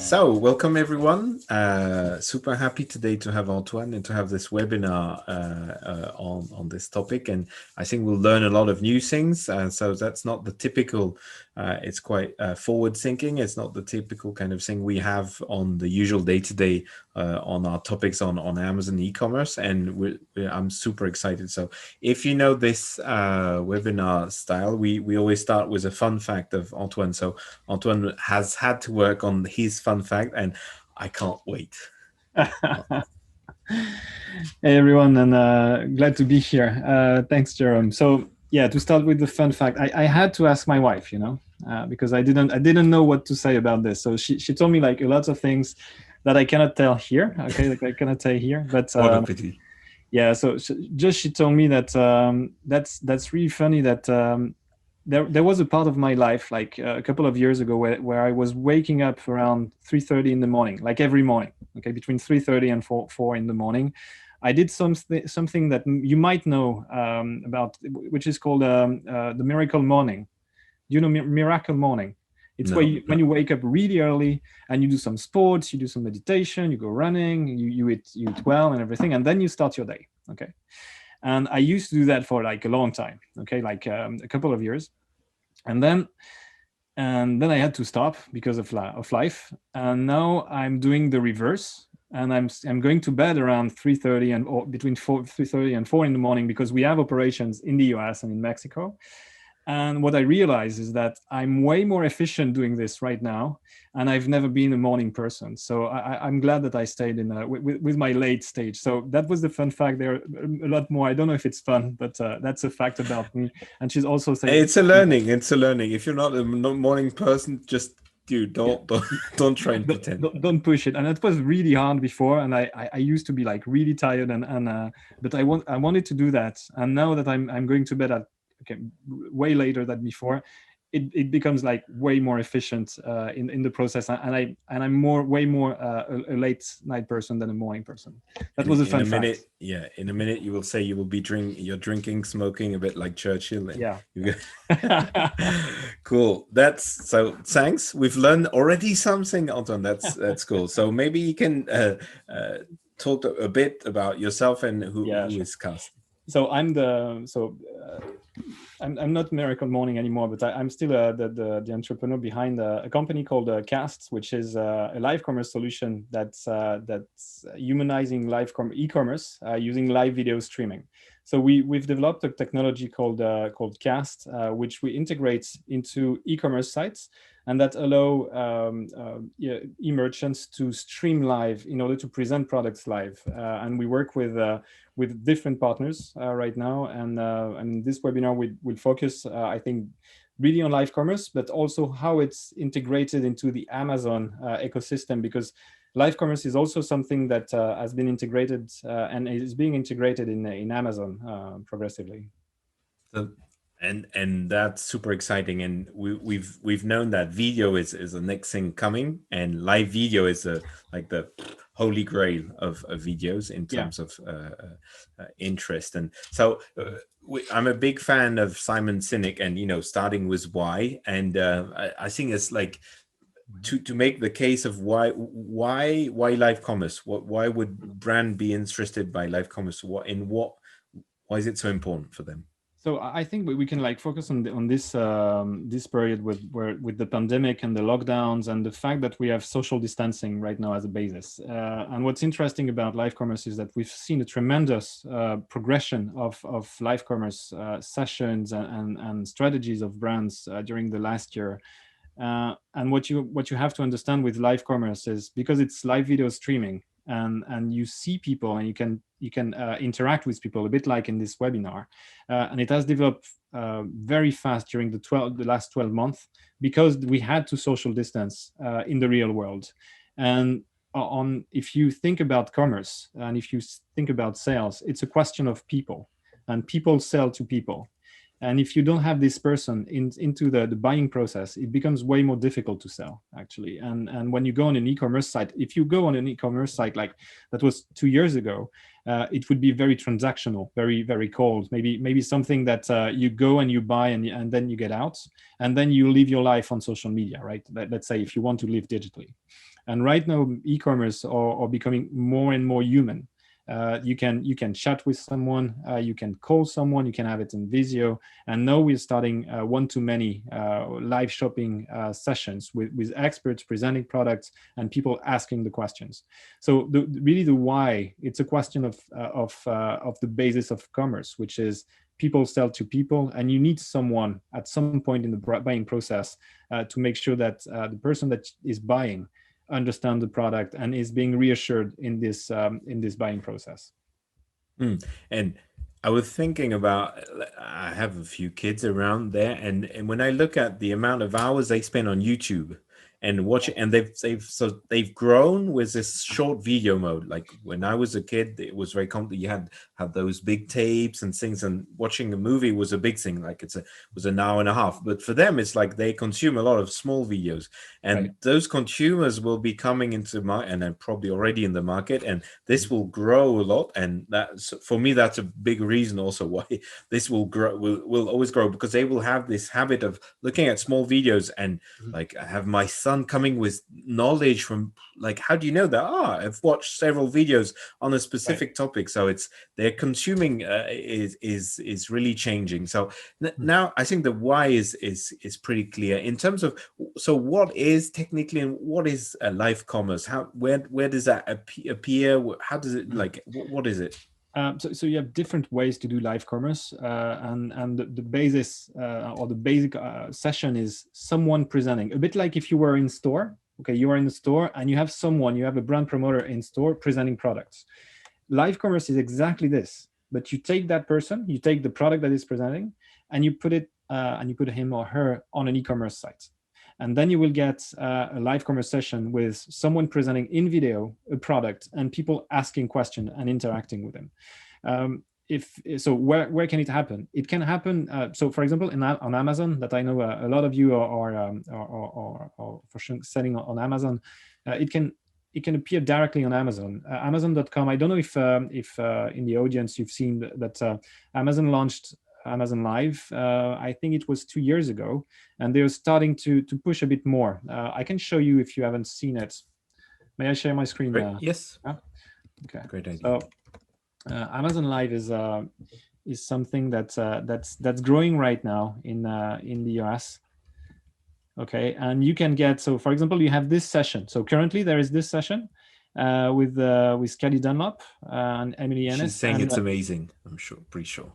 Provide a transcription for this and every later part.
So, welcome everyone. Super happy today to have Antoine and to have this webinar on this topic. And I think we'll learn a lot of new things. So that's not the typical, it's quite forward thinking. It's not the typical kind of thing we have on the usual day-to-day on our topics on Amazon e-commerce. And I'm super excited. So if you know this webinar style, we always start with a fun fact of Antoine. So Antoine has had to work on his fun fact, and I can't wait. Hey everyone, and glad to be here. Thanks, Jerome. So yeah, to start with the fun fact, I had to ask my wife, because I didn't know what to say about this. So she told me like a lot of things that I cannot tell here. Okay, like I cannot say here, but What a pity. yeah. So she told me that that's really funny that there was a part of my life like a couple of years ago where I was waking up around 3:30 in the morning, like every morning. Okay, between 3:30 and 4 in the morning. I did something that you might know about, which is called the miracle morning. Do you know miracle morning? It's No, when you wake up really early and you do some sports, you do some meditation, you go running, you eat well and everything, and then you start your day. Okay, and I used to do that for like a long time. Okay, like a couple of years, and then I had to stop because of life, and now I'm doing the reverse, and I'm going to bed around 3:30 or between 3:30 and 4 in the morning, because we have operations in the US and in Mexico. And what I realize is that I'm way more efficient doing this right now, and I've never been a morning person. So I'm glad that I stayed in with my late stage. So that was the fun fact. There are a lot more. I don't know if it's fun, but that's a fact about me. And she's also saying it's a learning. It's a learning. If you're not a morning person, just don't try and pretend. Don't push it. And it was really hard before, and I used to be like really tired, but I wanted to do that. And now that I'm going to bed at way later than before, it becomes like way more efficient in the process, and I'm way more a late night person than a morning person. That was a fun fact. In a minute you will say you will be drinking, smoking, a bit like Churchill. Yeah. Cool. So thanks. We've learned already something, Anton. That's cool. So maybe you can talk a bit about yourself and who is Cast. So I'm not Miracle Morning anymore, but I'm still the entrepreneur behind a company called Cast, which is a live commerce solution that's humanizing live e-commerce using live video streaming. So we've developed a technology called Cast, which we integrate into e-commerce sites, and that allow e-merchants to stream live in order to present products live. And we work with different partners right now, and this webinar will focus, I think, really on live commerce, but also how it's integrated into the Amazon ecosystem, because live commerce is also something that has been integrated and is being integrated in Amazon progressively. And that's super exciting, and we've known that video is the next thing coming, and live video is like the holy grail of videos in terms of interest. And so I'm a big fan of Simon Sinek, and starting with why, and I think it's like to make the case of why live commerce. Why would brand be interested by live commerce? Why is it so important for them? So I think we can like focus on this period with the pandemic and the lockdowns and the fact that we have social distancing right now as a basis. And what's interesting about live commerce is that we've seen a tremendous progression of live commerce sessions and strategies of brands during the last year. And what you have to understand with live commerce is, because it's live video streaming, and you see people and you can interact with people a bit like in this webinar, and it has developed very fast during the last 12 months, because we had to social distance in the real world. And if you think about commerce and if you think about sales, it's a question of people, and people sell to people. And if you don't have this person into the buying process, it becomes way more difficult to sell, actually. And when you go on an e-commerce site, if you go on an e-commerce site like that was 2 years ago, it would be very transactional, very, very cold. Maybe something that you go and you buy and then you get out, and then you live your life on social media, right? Let's say if you want to live digitally. And right now, e-commerce are becoming more and more human. You can chat with someone, you can call someone, you can have it in video, and now we're starting one-to-many live shopping sessions with experts presenting products and people asking the questions. So really the why, it's a question of the basis of commerce, which is people sell to people, and you need someone at some point in the buying process to make sure that the person that is buying understand the product and is being reassured in this buying process. And I was thinking about, I have a few kids around there, and when I look at the amount of hours they spend on YouTube and watch it, and they've grown with this short video mode. Like when I was a kid, it was very common. You had those big tapes and things, and watching a movie was a big thing. Like was an hour and a half. But for them, it's like they consume a lot of small videos, and Right. those consumers will be coming into and then probably already in the market, and this will grow a lot. And that's, for me, that's a big reason also why this will grow, will always grow, because they will have this habit of looking at small videos. And like, I have my son coming with knowledge from, like, how do you know that? I've watched several videos on a specific topic. So it's, their consuming is really changing. So now I think the why is pretty clear in terms of, so what is technically, and what is a live commerce? Where does that appear? How does it, like, what is it? So you have different ways to do live commerce, and the basis or the basic session is someone presenting, a bit like if you were in store. Okay, you are in the store and you have a brand promoter in store presenting products. Live commerce is exactly this, but you take that person, you take the product that is presenting, and you put him or her on an e-commerce site. And then you will get a live commerce session with someone presenting in video a product and people asking questions and interacting with them. Where can it happen? It can happen. So, for example, on Amazon, that I know a lot of you are for sure selling on Amazon. It can appear directly on Amazon. Amazon.com. I don't know if in the audience you've seen that Amazon launched Amazon Live. I think it was 2 years ago, and they're starting to push a bit more. I can show you if you haven't seen it. May I share my screen? Yes. Okay. Great idea. So Amazon Live is something that's growing right now in the US. Okay, and you can get, so for example, you have this session. So currently there is this session with Kelly Dunlop and Emily Ennis. She's saying it's amazing. I'm pretty sure.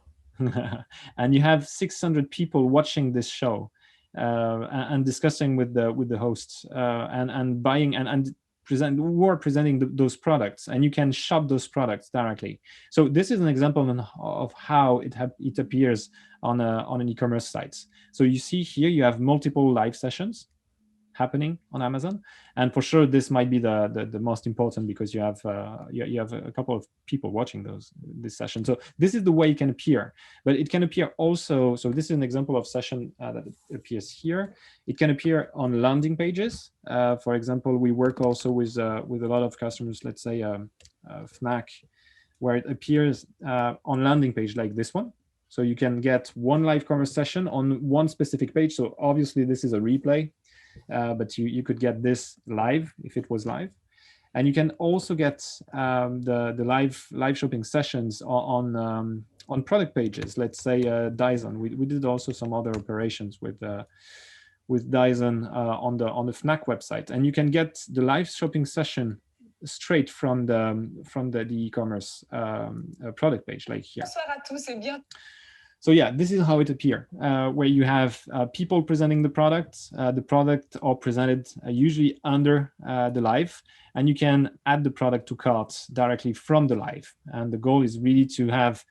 And you have 600 people watching this show and discussing with the hosts and buying and presenting those products, and you can shop those products directly. So this is an example of how it appears on an e-commerce site. So you see here you have multiple live sessions happening on Amazon, and for sure this might be the most important, because you have a couple of people watching this session. So this is the way it can appear, but it can appear also. So this is an example of session that appears here. It can appear on landing pages. For example, we work also with a lot of customers, let's say Fnac, where it appears on landing page like this one. So you can get one live commerce session on one specific page. So obviously this is a replay. But you could get this live if it was live, and you can also get the live shopping sessions on product pages. Let's say Dyson. We did also some other operations with Dyson on the Fnac website, and you can get the live shopping session straight from the e-commerce product page, like here. Bonsoir à tous et bien. So yeah, this is how it appears, where you have people presenting the product. The product are presented usually under the live, and you can add the product to cart directly from the live. And the goal is really to have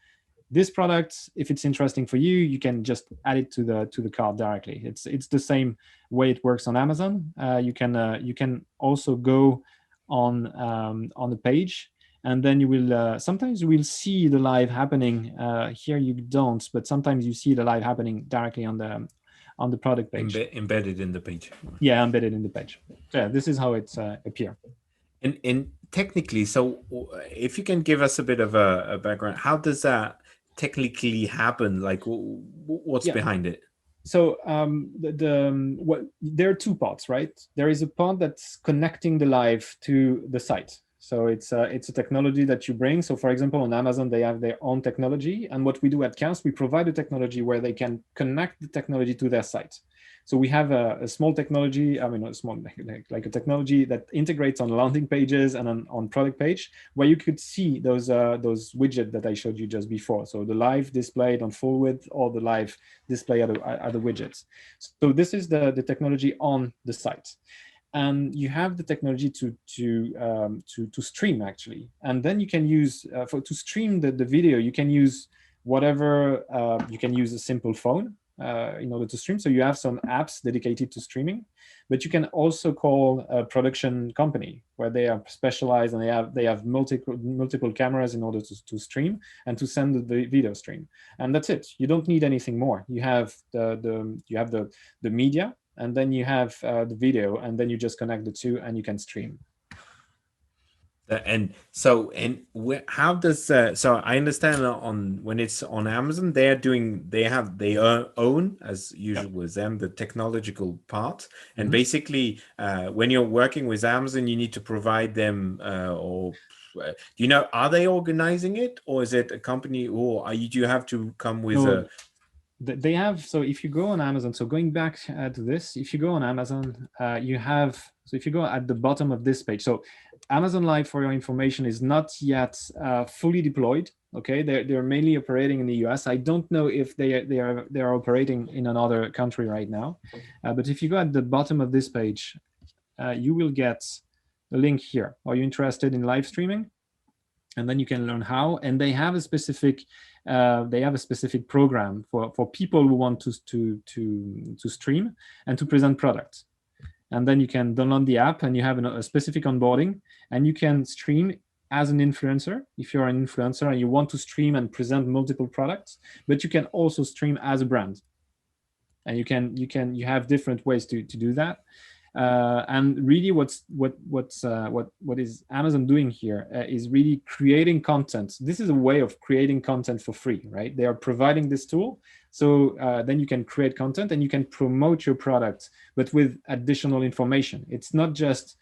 this product. If it's interesting for you, you can just add it to the cart directly. It's the same way it works on Amazon. You can also go on the page. And then you will sometimes you will see the live happening. Here you don't, but sometimes you see the live happening directly on the product page. Embedded in the page. Yeah, embedded in the page. Yeah, this is how it appears. And technically, so if you can give us a bit of a background, how does that technically happen? Like, what's Yeah. behind it? So what there are two parts, right? There is a part that's connecting the live to the site. So it's a technology that you bring. So for example, on Amazon, they have their own technology, and what we do at Cast, we provide a technology where they can connect the technology to their site. So we have a small technology, I mean, not small, like a technology that integrates on landing pages and on product page, where you could see those widgets that I showed you just before. So the live displayed on full width, or the live display other widgets. So this is the technology on the site. And you have the technology to stream, actually. And then you can use, to stream the video, you can use whatever, you can use a simple phone in order to stream. So you have some apps dedicated to streaming, but you can also call a production company where they are specialized, and they have multiple cameras in order to stream and to send the video stream. And that's it. You don't need anything more. You have the media, and then you have the video, and then you just connect the two and you can stream. And so, and how does so I understand that on when it's on Amazon, they have their own, as Yeah. usual with them, the technological part. And Mhm. basically, when you're working with Amazon, you need to provide them or do you know, are they organizing it, or is it a company, or are you, do you have to come with No, a they have. So if you go on Amazon, so going back to this, if you go on Amazon, you have, so if you go at the bottom of this page, so Amazon Live, for your information, is not yet fully deployed. Okay, they're mainly operating in the US. I don't know if they are operating in another country right now, but if you go at the bottom of this page, you will get the link here. Are you interested in live streaming? And then you can learn how. And they have a specific program for people who want to stream and to present products. And then you can download the app, and you have a specific onboarding, and you can stream as an influencer if you're an influencer and you want to stream and present multiple products. But you can also stream as a brand, and you have different ways to do that. And really, what is Amazon doing here is really creating content. This is a way of creating content for free, right? They are providing this tool, so then you can create content and you can promote your product, but with additional information. It's not just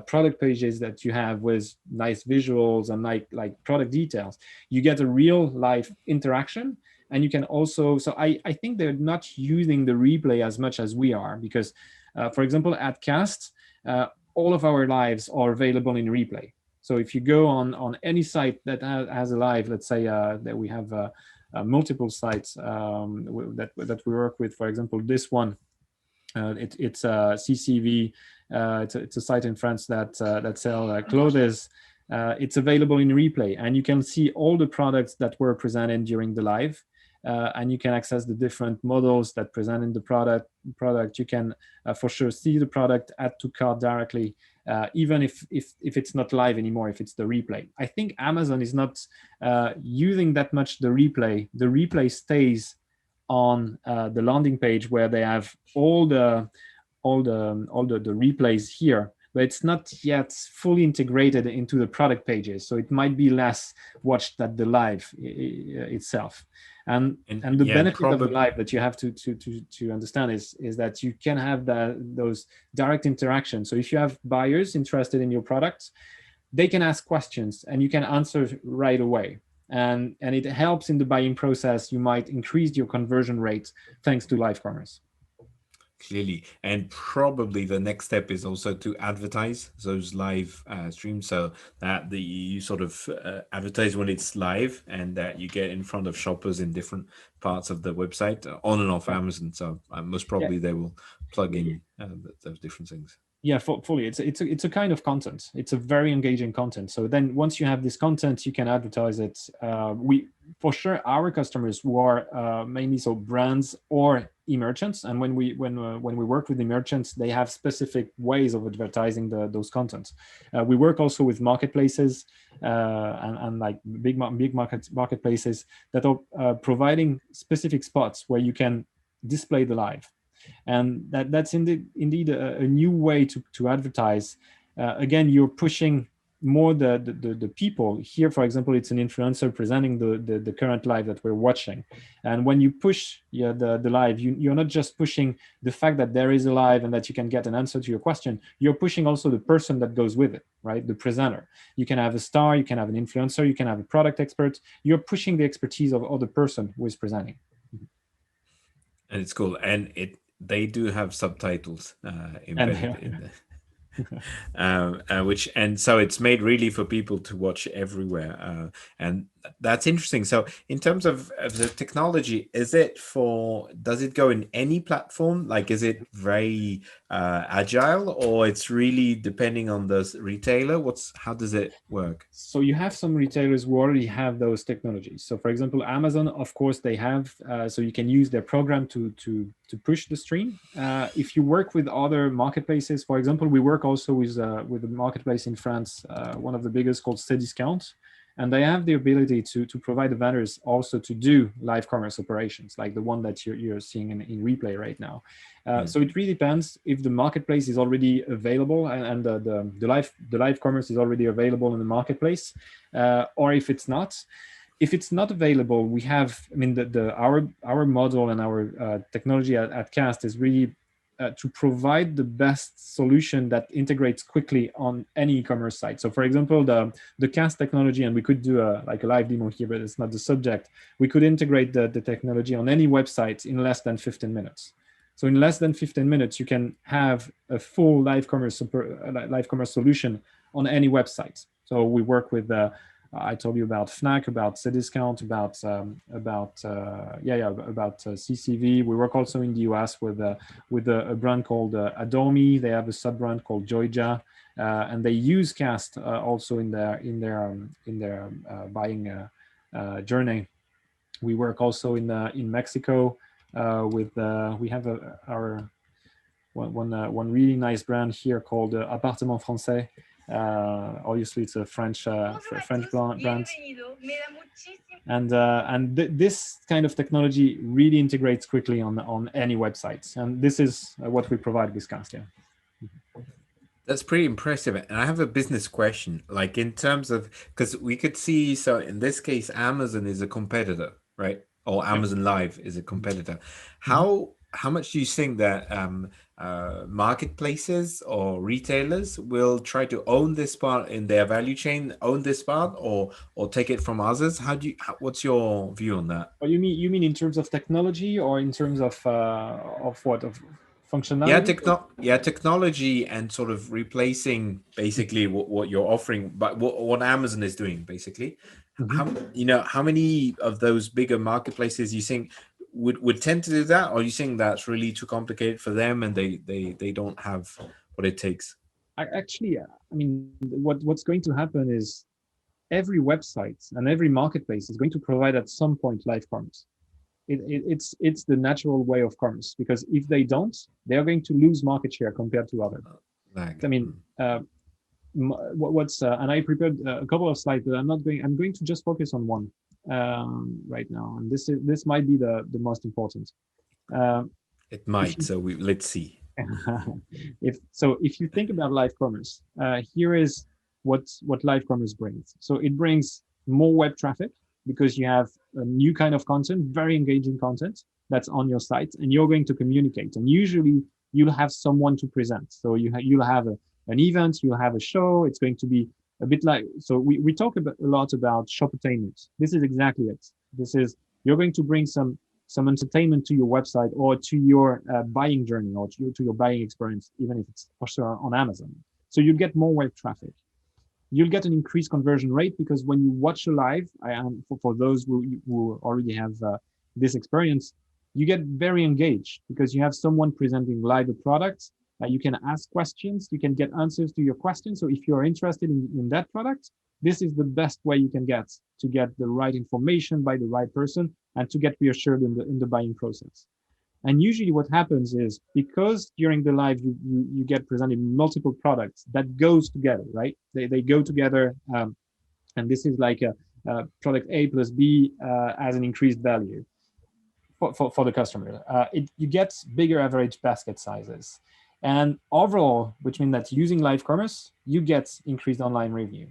product pages that you have with nice visuals and like product details. You get a real life interaction. And you can also, so I think they're not using the replay as much as we are, because for example, at Cast, all of our lives are available in replay. So if you go on any site that has a live, let's say that we have multiple sites that we work with, for example, this one, it's CCV, it's a site in France that sell clothes. It's available in replay, and you can see all the products that were presented during the live. And you can access the different models that present in the product. You can for sure see the product, add to cart directly, even if it's not live anymore, if it's the replay. I think Amazon is not using that much the replay. The replay stays on the landing page where they have all the replays here, but it's not yet fully integrated into the product pages, so it might be less watched than the live itself. And the yeah, and benefit of the probably live that you have to understand is that you can have those direct interactions. So if you have buyers interested in your product, they can ask questions and you can answer right away. And it helps in the buying process. You might increase your conversion rate thanks to live commerce. clearly, and probably the next step is also to advertise those live streams, so that you sort of advertise when it's live, and that you get in front of shoppers in different parts of the website, on and off Amazon. So most Yeah. probably they will plug in those different things. Yeah, fully. It's a kind of content. It's a very engaging content. So then once you have this content, you can advertise it. We for sure our customers who are mainly so brands or e-merchants, and when we work with the merchants, they have specific ways of advertising those contents. We work also with marketplaces and like big marketplaces that are providing specific spots where you can display the live. And that's indeed a new way to advertise. again, you're pushing more the people here. For example, it's an influencer presenting the current live that we're watching, and when you push the live, you're not just pushing the fact that there is a live and that you can get an answer to your question. You're pushing also the person that goes with it, right? The presenter. You can have a star, you can have an influencer, you can have a product expert. You're pushing the expertise of the person who is presenting. And it's cool, and they do have subtitles embedded in there. Which, and so it's made really for people to watch everywhere, and that's interesting. So in terms of the technology, does it go in any platform? Like, is it very agile, or it's really depending on the retailer? How does it work? So you have some retailers who already have those technologies. So for example, Amazon, of course, they have, so you can use their program to push the stream. If you work with other marketplaces, for example, we work also with a marketplace in France, one of the biggest, called Cdiscount. And they have the ability to provide the vendors also to do live commerce operations, like the one that you're seeing in replay right now. So it really depends if the marketplace is already available and the live commerce is already available in the marketplace, or if it's not. If it's not available, we have, I mean, our model and our technology at Cast is really to provide the best solution that integrates quickly on any e-commerce site. So for example, the Cast technology, and we could do a live demo here, but it's not the subject. We could integrate the technology on any website in less than 15 minutes. So in less than 15 minutes, you can have a full live commerce solution on any website. So we work with I told you about Fnac, about Cdiscount, about CCV. We work also in the US with a brand called Adomi. They have a sub brand called Joyja, and they use Cast also in their buying journey. We work also in Mexico with we have our one really nice brand here called Appartement Français. Obviously, it's a French brand, and this kind of technology really integrates quickly on any websites, and this is what we provide with Cast. Yeah. That's pretty impressive. And I have a business question, like in terms of, because we could see, so in this case, Amazon is a competitor, right? Or Amazon Live is a competitor. How much do you think that marketplaces or retailers will try to own this part in their value chain, own this part, or take it from others? What's your view on that? Or you mean in terms of technology, or in terms of what, of functionality? Yeah, technology, and sort of replacing basically what you're offering, but what Amazon is doing basically. How many of those bigger marketplaces you think would tend to do that, or you think that's really too complicated for them and they don't have what it takes? Actually, I mean, what's going to happen is every website and every marketplace is going to provide at some point live commerce. It's the natural way of commerce, because if they don't, they are going to lose market share compared to others. I mean, and I prepared a couple of slides, but I'm going to just focus on one right now, and this might be the most important. It might. So let's see. If you think about live commerce, here is what live commerce brings. So it brings more web traffic, because you have a new kind of content, very engaging content that's on your site, and you're going to communicate. And usually you'll have someone to present. So you'll have an event, you'll have a show. It's going to be a bit like, so we talk a lot about shoppertainment. This is exactly it. You're going to bring some entertainment to your website, or to your buying journey, or to your buying experience, even if it's also on Amazon. So you'll get more web traffic. You'll get an increased conversion rate, because when you watch a live, for those who already have this experience, you get very engaged, because you have someone presenting live a product. You can ask questions, you can get answers to your questions. So if you're interested in that product, this is the best way you can get to get the right information by the right person, and to get reassured in the buying process. And usually what happens is, because during the live you get presented multiple products that goes together, right? They go together, and this is like a product A plus B as an increased value for the customer. You get bigger average basket sizes. And overall, which means that using live commerce, you get increased online revenue.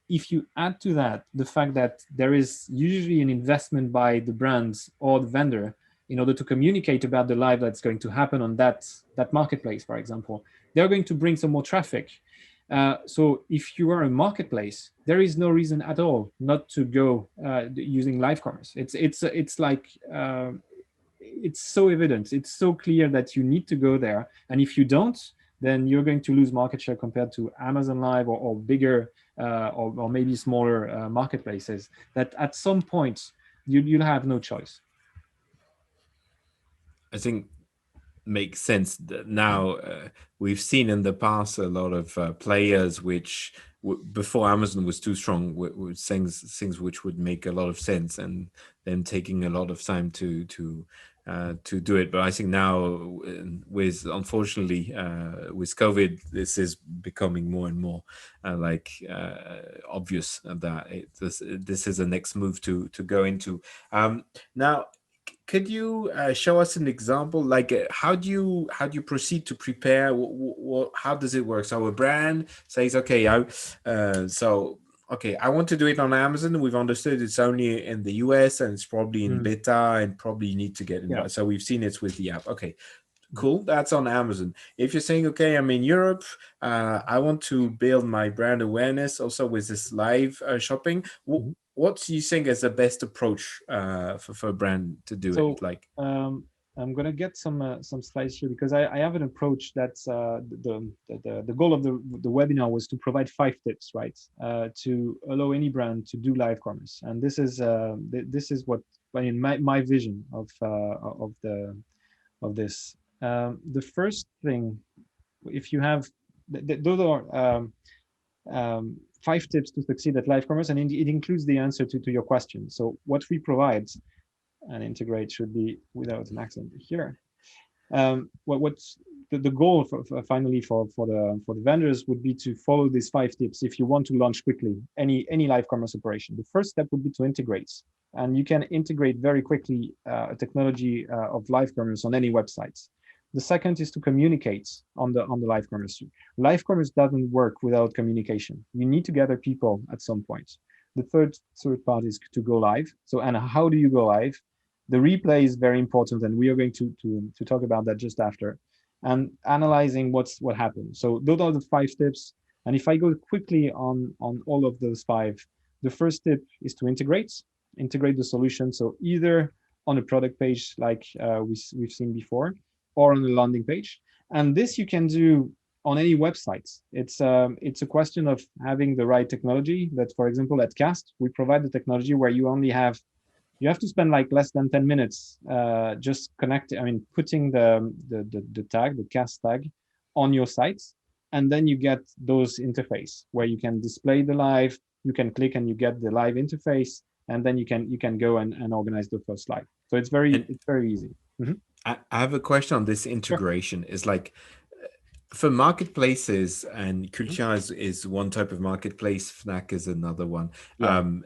If you add to that the fact that there is usually an investment by the brands or the vendor in order to communicate about the live that's going to happen on that marketplace, for example, they're going to bring some more traffic. So if you are a marketplace, there is no reason at all not to go using live commerce. It's like it's so evident, it's so clear that you need to go there, and if you don't, then you're going to lose market share compared to Amazon Live or bigger or maybe smaller marketplaces that at some point you'll have no choice. I think makes sense that now we've seen in the past a lot of players which before Amazon was too strong with things which would make a lot of sense and then taking a lot of time to do it. But I think now with unfortunately with COVID, this is becoming more and more obvious that this is the next move to go into. Now, could you show us an example? Like, how do you proceed to prepare? How does it work? So a brand says, okay, I want to do it on Amazon. We've understood it's only in the US and it's probably in beta and probably you need to get invited. Yeah. So we've seen it's with the app. Okay, cool. That's on Amazon. If you're saying, okay, I'm in Europe, I want to build my brand awareness also with this live shopping. What do you think is the best approach for a brand to do it? Like, I'm gonna get some slides here because I have an approach that's the goal of the webinar was to provide 5 tips, right, to allow any brand to do live commerce, and this is what I mean my vision of this. The first thing, if you have, those are 5 tips to succeed at live commerce, and it includes the answer to your question. So what we provide and integrate should be without an accent here. What's the goal finally for the vendors would be to follow these 5 tips if you want to launch quickly any live commerce operation. The first step would be to integrate, and you can integrate very quickly a technology of live commerce on any website. The second is to communicate on the live commerce. Live commerce doesn't work without communication. You need to gather people at some point. The third part is to go live. So, and how do you go live? The replay is very important, and we are going to talk about that just after. And analyzing what happened. So those are the 5 tips. And if I go quickly on all of those 5, the first tip is to integrate the solution. So either on a product page like we've seen before, or on the landing page, and this you can do on any website. It's a question of having the right technology. That, for example, at Cast, we provide the technology where you have to spend like less than 10 minutes just putting the tag, the Cast tag, on your site, and then you get those interface where you can display the live. You can click and you get the live interface, and then you can go and organize the first live. So it's very easy. Mm-hmm. I have a question on this integration. Sure. Is like for marketplaces, and Culture is one type of marketplace, Fnac is another one, and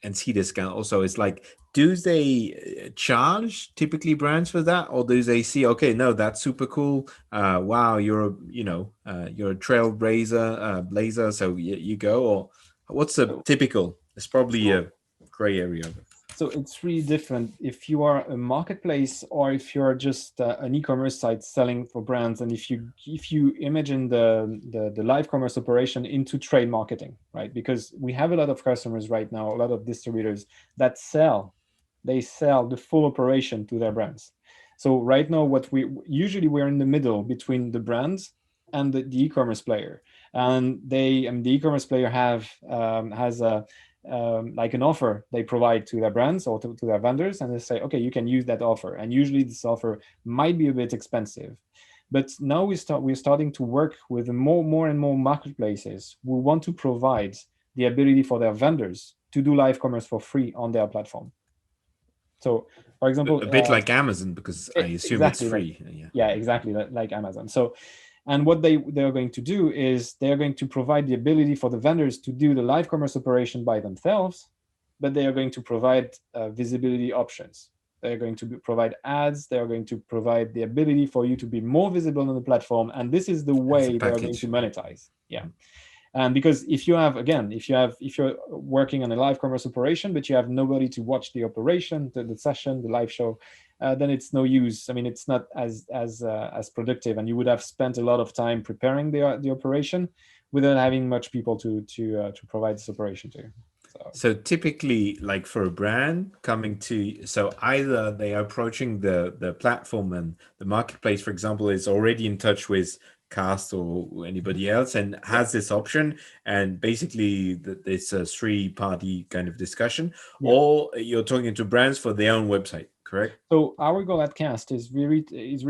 Cdiscount also. It's like, do they charge typically brands for that, or do they see, okay, no, that's super cool. Wow, you're a trailblazer, so you go, or what's the typical? It's probably a gray area of it. So it's really different if you are a marketplace or if you're just an e-commerce site selling for brands. And if you imagine the live commerce operation into trade marketing, right? Because we have a lot of customers right now, a lot of distributors that sell the full operation to their brands. So right now, we're in the middle between the brands and the e-commerce player, and the e-commerce player has a like an offer they provide to their brands or to their vendors, and they say, okay, you can use that offer. And usually this offer might be a bit expensive. But now we're starting to work with more and more marketplaces who want to provide the ability for their vendors to do live commerce for free on their platform. So, for example, a bit like Amazon, because I assume it's free. Yeah, exactly, like Amazon. So, and what they're going to do is they're going to provide the ability for the vendors to do the live commerce operation by themselves, but they are going to provide visibility options. they're going to provide ads, they're going to provide the ability for you to be more visible on the platform, and this is the It's a way they are going to package. monetize. Yeah. And because if you have, again, if you're working on a live commerce operation, but you have nobody to watch the operation, the session, the live show, then it's no use. I mean, it's not as productive, and you would have spent a lot of time preparing the operation without having much people to provide this operation to. So typically, like for a brand coming to, so either they are approaching the platform and the marketplace, for example, is already in touch with Cast or anybody else and has this option, and basically it's a three-party kind of discussion, Yeah. or you're talking to brands for their own website, correct? So our goal at Cast is really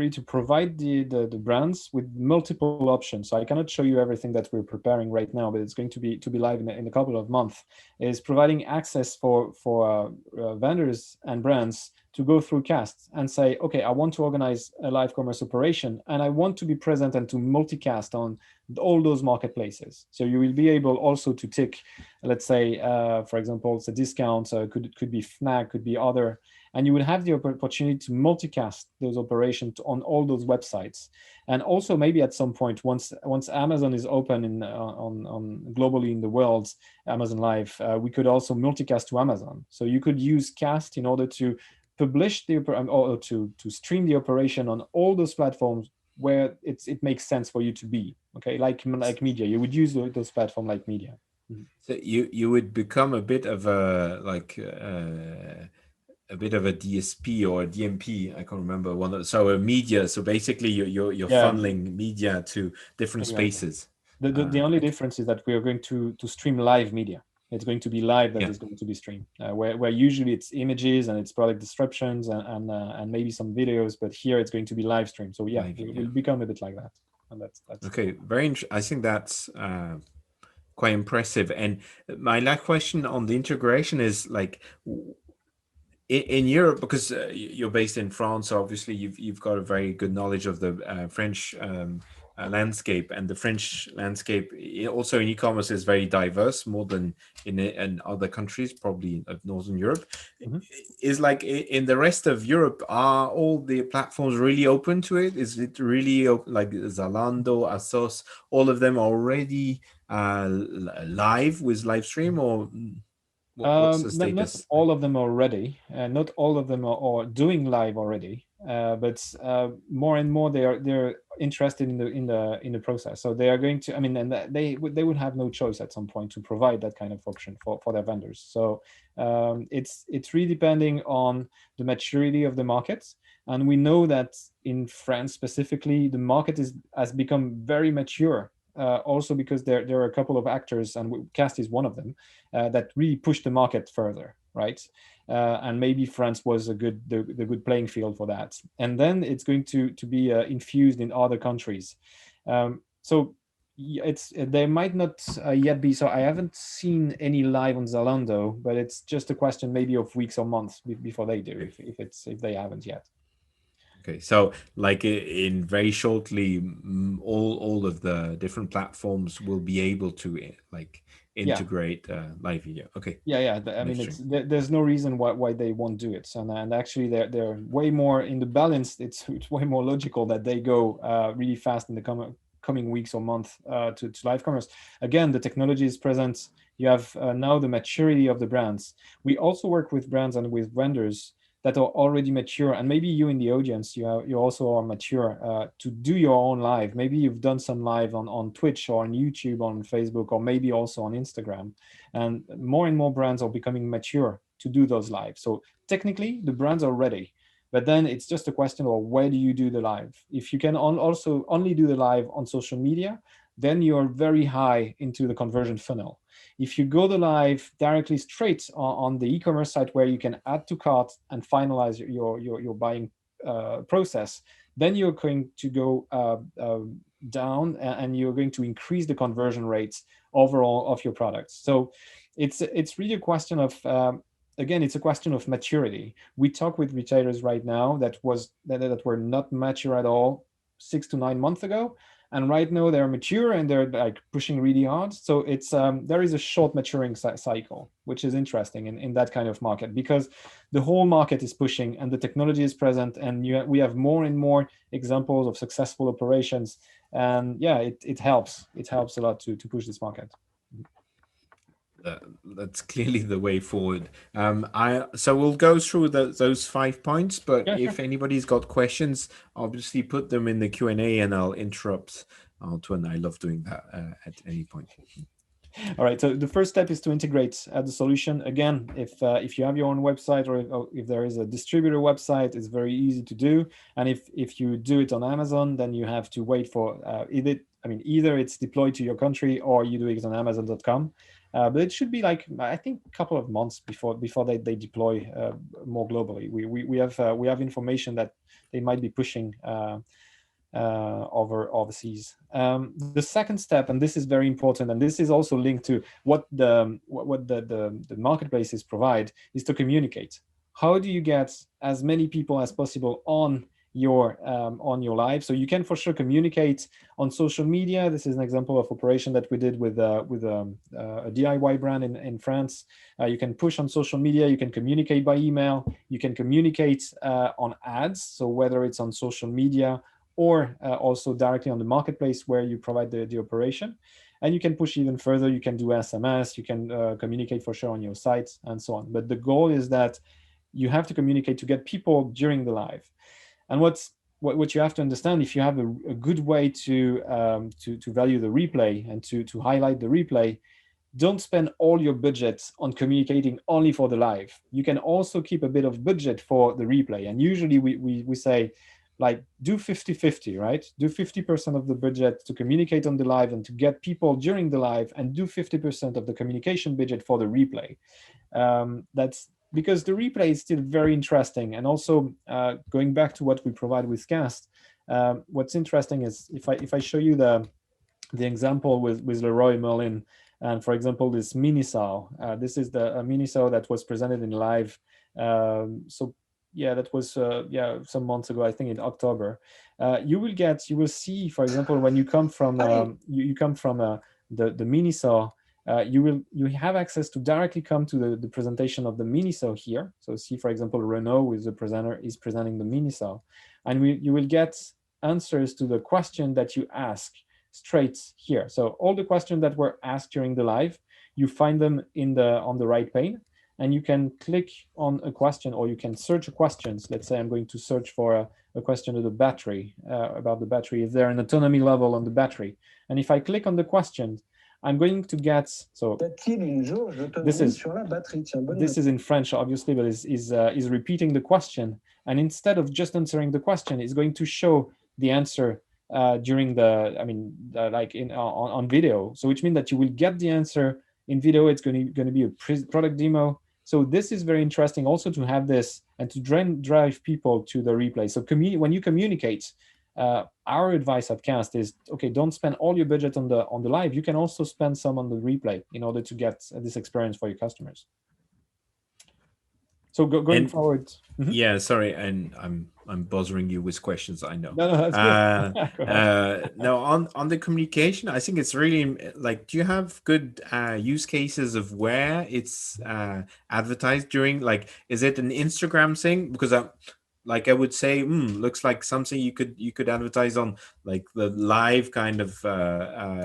to provide the brands with multiple options. So I cannot show you everything that we're preparing right now, but it's going to be live in a couple of months. Is providing access for vendors and brands to go through Cast and say, okay, I want to organize a live commerce operation, and I want to be present and to multicast on all those marketplaces. So you will be able also to tick, let's say, for example, it's a discount. Could be Fnac, could be other. And you would have the opportunity to multicast those operations on all those websites, and also maybe at some point, once Amazon is open on globally in the world, Amazon Live, we could also multicast to Amazon. So you could use Cast in order to publish or to stream the operation on all those platforms where it makes sense for you to be. Okay, like media, you would use those platforms like media. So you would become a bit of a a bit of a DSP or a DMP. I can't remember one. So a media. So basically, you're Yeah, funneling media to different exactly. spaces. The only Okay. difference is that we are going to stream live media. It's going to be live that Yeah. is going to be streamed, where usually it's images and it's product descriptions and maybe some videos, but here it's going to be live stream. So yeah, Live video. we'll become a bit like that, and that's Okay. Very. I think that's quite impressive. And my last question on the integration is like, in Europe, because you're based in France, so obviously you've got a very good knowledge of the French landscape, and the French landscape also in e-commerce is very diverse, more than in other countries, probably of Northern Europe. Mhm. Is like in the rest of Europe, are all the platforms really open to it? Is it really like Zalando, Asos, all of them already live with live stream, or what's the Not status? all of them already. Not all of them are doing live already. But more and more they're interested in the process. So they are going to. I mean, and they would have no choice at some point to provide that kind of option for their vendors. So it's really depending on the maturity of the markets. And we know that in France specifically, the market has become very mature. Also because there are a couple of actors, and Cast is one of them, that really push the market further, right? And maybe France was the good playing field for that. And then it's going to be infused in other countries. So it's there might not yet be. So I haven't seen any live on Zalando, but it's just a question maybe of weeks or months before they do, if they haven't yet. Okay, so like in very shortly, all of the different platforms will be able to like Yeah, integrate live video. Okay, yeah. I mean, interesting. there's no reason why they won't do it, and actually they're way more in the balance. It's way more logical that they go really fast in the coming weeks or month to live commerce. Again, the technology is present. You have now the maturity of the brands. We also work with brands and with vendors that are already mature, and maybe you in the audience, you also are mature to do your own live. Maybe you've done some live on Twitch or on YouTube, on Facebook, or maybe also on Instagram. And more brands are becoming mature to do those live. So technically, the brands are ready, but then it's just a question of where do you do the live. If you can also only do the live on social media, then you're very high into the conversion funnel. If you go the live directly straight on the e-commerce site where you can add to cart and finalize your buying process, then you're going to go down, and you're going to increase the conversion rates overall of your products. So it's really a question of again, it's a question of maturity. We talk with retailers right now that were not mature at all 6 to 9 months ago, and right now they're mature and they're like pushing really hard. So it's there is a short maturing cycle, which is interesting in that kind of market, because the whole market is pushing and the technology is present, and we have more and more examples of successful operations. And yeah, it helps a lot to push this market. That's clearly the way forward. So we'll go through those 5 points, but Yeah, if sure. anybody's got questions, obviously put them in the Q&A and I'll interrupt Antoine. I love doing that at any point. All right. So the first step is to integrate the solution. Again, if you have your own website, or if there is a distributor website, it's very easy to do. And if you do it on Amazon, then you have to wait for either it's deployed to your country or you do it on Amazon.com. But it should be like, I think, a couple of months before they deploy more globally. We have information that they might be pushing overseas. The second step, and this is very important, and this is also linked to what the marketplaces provide, is to communicate. How do you get as many people as possible on your live? So you can for sure communicate on social media. This is an example of operation that we did with a DIY brand in France. You can push on social media, you can communicate by email, you can communicate on ads, so whether it's on social media or also directly on the marketplace where you provide the operation. And you can push even further. You can do SMS, you can communicate for sure on your site, and so on. But the goal is that you have to communicate to get people during the live. And what you have to understand, if you have a good way to value the replay and to highlight the replay, don't spend all your budget on communicating only for the live. You can also keep a bit of budget for the replay. And usually we say, like, do 50-50, right? Do 50% of the budget to communicate on the live and to get people during the live, and do 50% of the communication budget for the replay. That's because the replay is still very interesting. And also going back to what we provide with Cast, what's interesting is if I show you the example with Leroy Merlin, and for example, this mini-saw, this is the mini-saw that was presented in live. So yeah, that was some months ago, I think in October. You will see, for example, when you come from you come from the mini saw, you have access to directly come to the presentation of the mini saw here. So see, for example, Renault, who is the presenter, is presenting the mini saw, and you will get answers to the question that you ask straight here. So all the questions that were asked during the live, you find them on the right pane. And you can click on a question, or you can search questions. Let's say I'm going to search for a question of the battery, about the battery. Is there an autonomy level on the battery? And if I click on the question, I'm going to get, so this is in French, obviously, but is repeating the question. And instead of just answering the question, it's going to show the answer during on video. So which means that you will get the answer in video. It's going to be a product demo. So this is very interesting also to have this and to drive people to the replay. So when you communicate, our advice at Cast is, okay, don't spend all your budget on the live. You can also spend some on the replay in order to get this experience for your customers. So going forward. Mm-hmm. Yeah, sorry, and I'm bothering you with questions, I know. No, that's good. No, on the communication, I think it's really like, do you have good use cases of where it's advertised during? Like, is it an Instagram thing? Because I would say, looks like something you could advertise on, like the live kind of.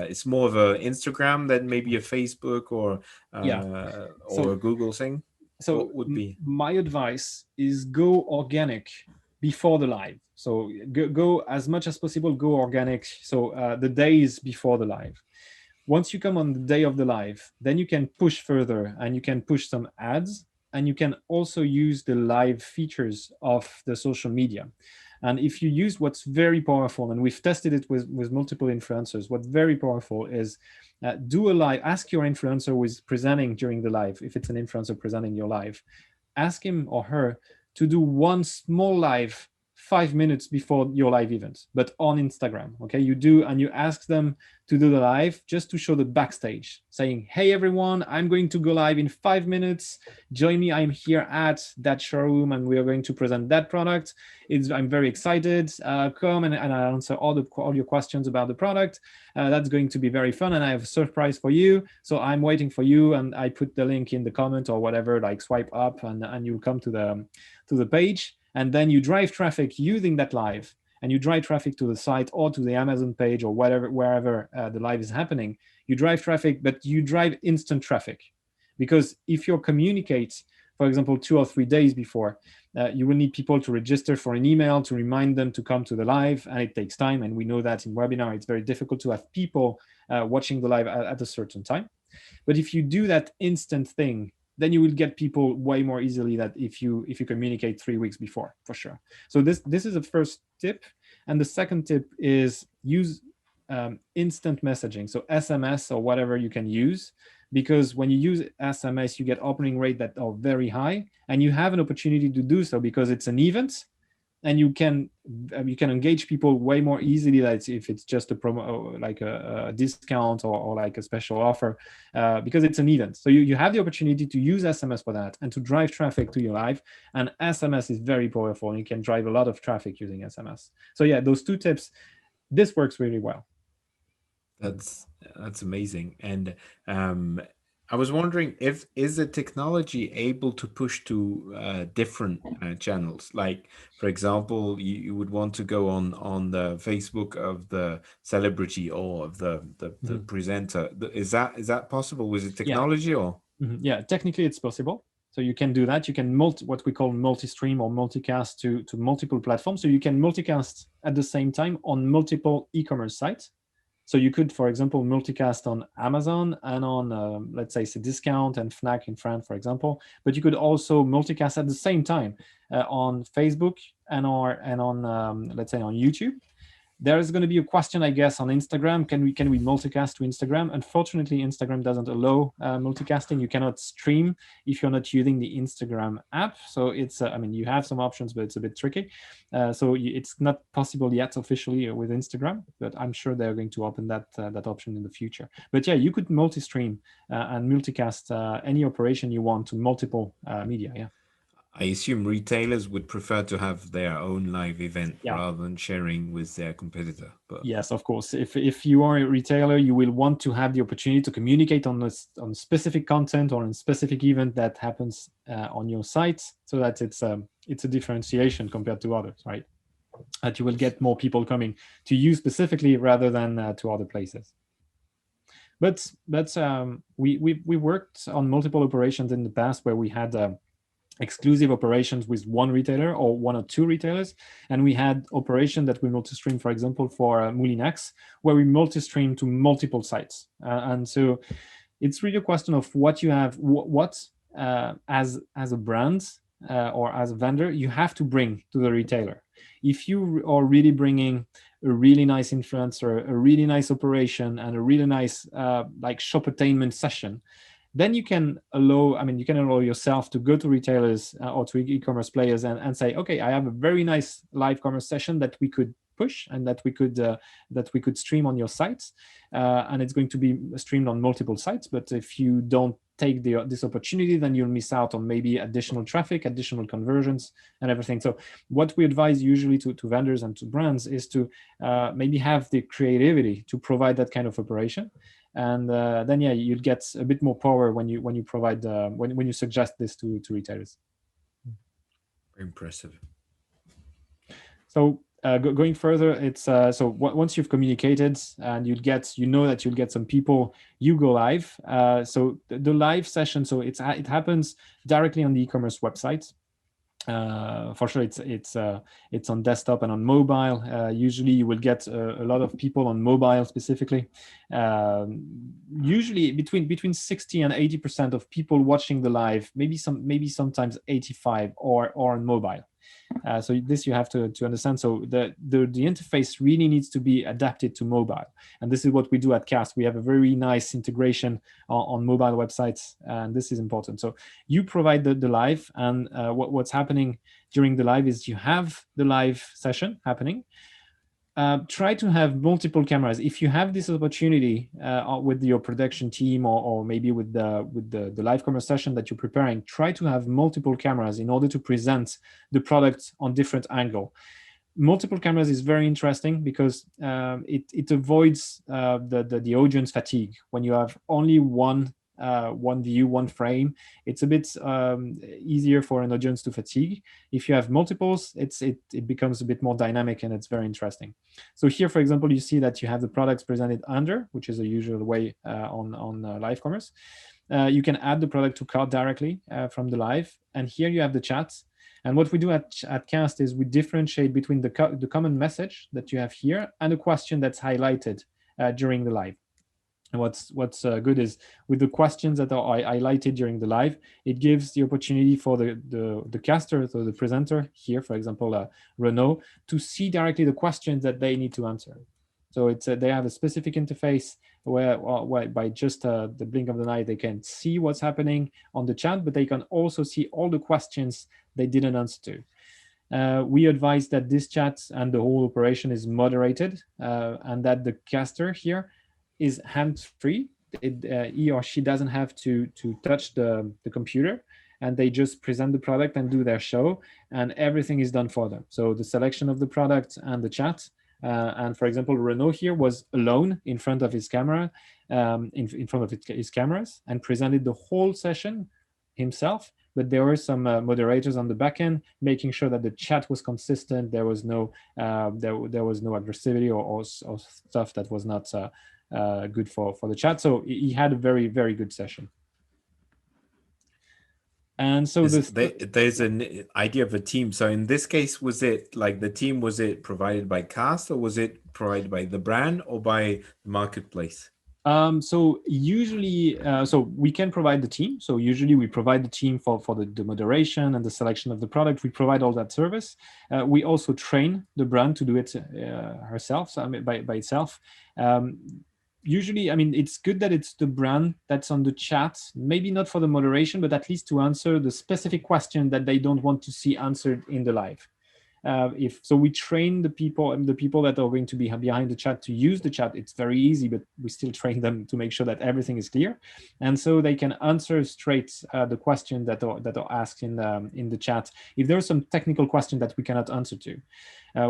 It's more of a Instagram than maybe a Facebook or a Google thing. So what would be my advice is go organic before the live. So go as much as possible, go organic. So the days before the live. Once you come on the day of the live, then you can push further and you can push some ads, and you can also use the live features of the social media. And if you use what's very powerful, and we've tested it with multiple influencers, what's very powerful is do a live, ask your influencer who is presenting during the live, if it's an influencer presenting your live, ask him or her to do one small live 5 minutes before your live event, but on Instagram. Okay, you do, and you ask them to do the live just to show the backstage, saying, hey everyone, I'm going to go live in 5 minutes. Join me. I'm here at that showroom and we are going to present that product. I'm very excited. Come and I answer all your questions about the product. That's going to be very fun, and I have a surprise for you. So I'm waiting for you, and I put the link in the comment or whatever, like swipe up, and you'll come to the page, and then you drive traffic using that live, and you drive traffic to the site or to the Amazon page or wherever the live is happening. You drive traffic, but you drive instant traffic, because if you communicate, for example, 2 or 3 days before, you will need people to register for an email to remind them to come to the live, and it takes time. And we know that in webinar, it's very difficult to have people watching the live at a certain time. But if you do that instant thing, then you will get people way more easily than if you communicate 3 weeks before, for sure. So this is the first tip. And the second tip is use instant messaging, so SMS or whatever you can use, because when you use SMS, you get opening rate that are very high, and you have an opportunity to do so because it's an event, and you can engage people way more easily than if it's just a promo, like a discount or like a special offer, because it's an event. So you have the opportunity to use SMS for that and to drive traffic to your live. And SMS is very powerful, and you can drive a lot of traffic using SMS. So yeah, those 2 tips, this works really well. That's amazing. And I was wondering, is the technology able to push to different channels? Like, for example, you would want to go on the Facebook of the celebrity or of the presenter. Is that possible with the technology? Yeah. Or Yeah, technically it's possible. So you can do that. You can what we call multi-stream or multicast to multiple platforms. So you can multicast at the same time on multiple e-commerce sites. So you could, for example, multicast on Amazon and on, let's say, Discount and Fnac in France, for example. But you could also multicast at the same time on Facebook and on, let's say, on YouTube. There is going to be a question, I guess, on Instagram. Can we multicast to Instagram? Unfortunately, Instagram doesn't allow multicasting. You cannot stream if you're not using the Instagram app. So it's, I mean, you have some options, but it's a bit tricky. So it's not possible yet officially with Instagram, but I'm sure they're going to open that option in the future. But yeah, you could multi-stream and multicast any operation you want to multiple media. Yeah. I assume retailers would prefer to have their own live event rather than sharing with their competitor. But yes, of course. If you are a retailer, you will want to have the opportunity to communicate on specific content or on specific event that happens on your site, so that it's a differentiation compared to others, right? That you will get more people coming to you specifically rather than to other places. But we worked on multiple operations in the past where we had exclusive operations with one retailer or 1 or 2 retailers, and we had operation that we multi-stream, for example, for Moulinax, where we multi-stream to multiple sites. And so it's really a question of what you have, as a brand or as a vendor, you have to bring to the retailer. If you are really bringing a really nice influencer, a really nice operation, and a really nice like shoppertainment session, then you can allow yourself to go to retailers or to e-commerce players and say, okay, I have a very nice live commerce session that we could push and that we could stream on your sites, and it's going to be streamed on multiple sites. But if you don't take this opportunity, then you'll miss out on maybe additional traffic, additional conversions, and everything. So what we advise usually to vendors and to brands is to maybe have the creativity to provide that kind of operation. And then you'll get a bit more power when you provide when you suggest this to retailers. Very impressive. So going further, it's so once you've communicated and you know that you'll get some people, you go live. So the live session, so it happens directly on the e-commerce website. For sure, it's on desktop and on mobile. Usually, you will get a lot of people on mobile specifically. Usually, between 60 and 80% of people watching the live, maybe sometimes 85 or on mobile. So this you have to understand. So the interface really needs to be adapted to mobile. And this is what we do at Cast. We have a very nice integration on mobile websites, and this is important. So you provide the live, and what's happening during the live is you have the live session happening. Try to have multiple cameras. If you have this opportunity with your production team, or maybe with the live commerce session that you're preparing, try to have multiple cameras in order to present the product on different angle. Multiple cameras is very interesting because it avoids the audience fatigue. When you have only one view, one frame, it's a bit easier for an audience to fatigue. If you have multiples, it becomes a bit more dynamic, and it's very interesting. So here, for example, you see that you have the products presented under, which is a usual way on live commerce. You can add the product to cart directly from the live, and here you have the chats. And what we do at Cast is we differentiate between the common message that you have here and a question that's highlighted during the live. And what's good is with the questions that are highlighted during the live, it gives the opportunity for the caster, so the presenter here, for example, Renault, to see directly the questions that they need to answer. So it's they have a specific interface where by just the blink of the eye, they can see what's happening on the chat, but they can also see all the questions they didn't answer to. We advise that this chat and the whole operation is moderated, and that the caster here is hands-free. He or she doesn't have to touch the computer, and they just present the product and do their show, and everything is done for them. So the selection of the product and the chat. And for example, Renault here was alone in front of his camera, in front of his cameras, and presented the whole session himself. But there were some moderators on the back end making sure that the chat was consistent. There was no there was no aggressivity or stuff that was not good for the chat. So he had a very, very good session. And so there's an idea of a team. So in this case, was it like the team, was it provided by Cast, or was it provided by the brand or by the marketplace? So usually, so we can provide the team. So usually we provide the team for the moderation and the selection of the product. We provide all that service. We also train the brand to do it herself, so, I mean, by itself. Usually, I mean, it's good that it's the brand that's on the chat, maybe not for the moderation, but at least to answer the specific question that they don't want to see answered in the live. So we train the people that are going to be behind the chat to use the chat. It's very easy, but we still train them to make sure that everything is clear, and so they can answer straight the question that are asked in the chat. If there's some technical question that we cannot answer to,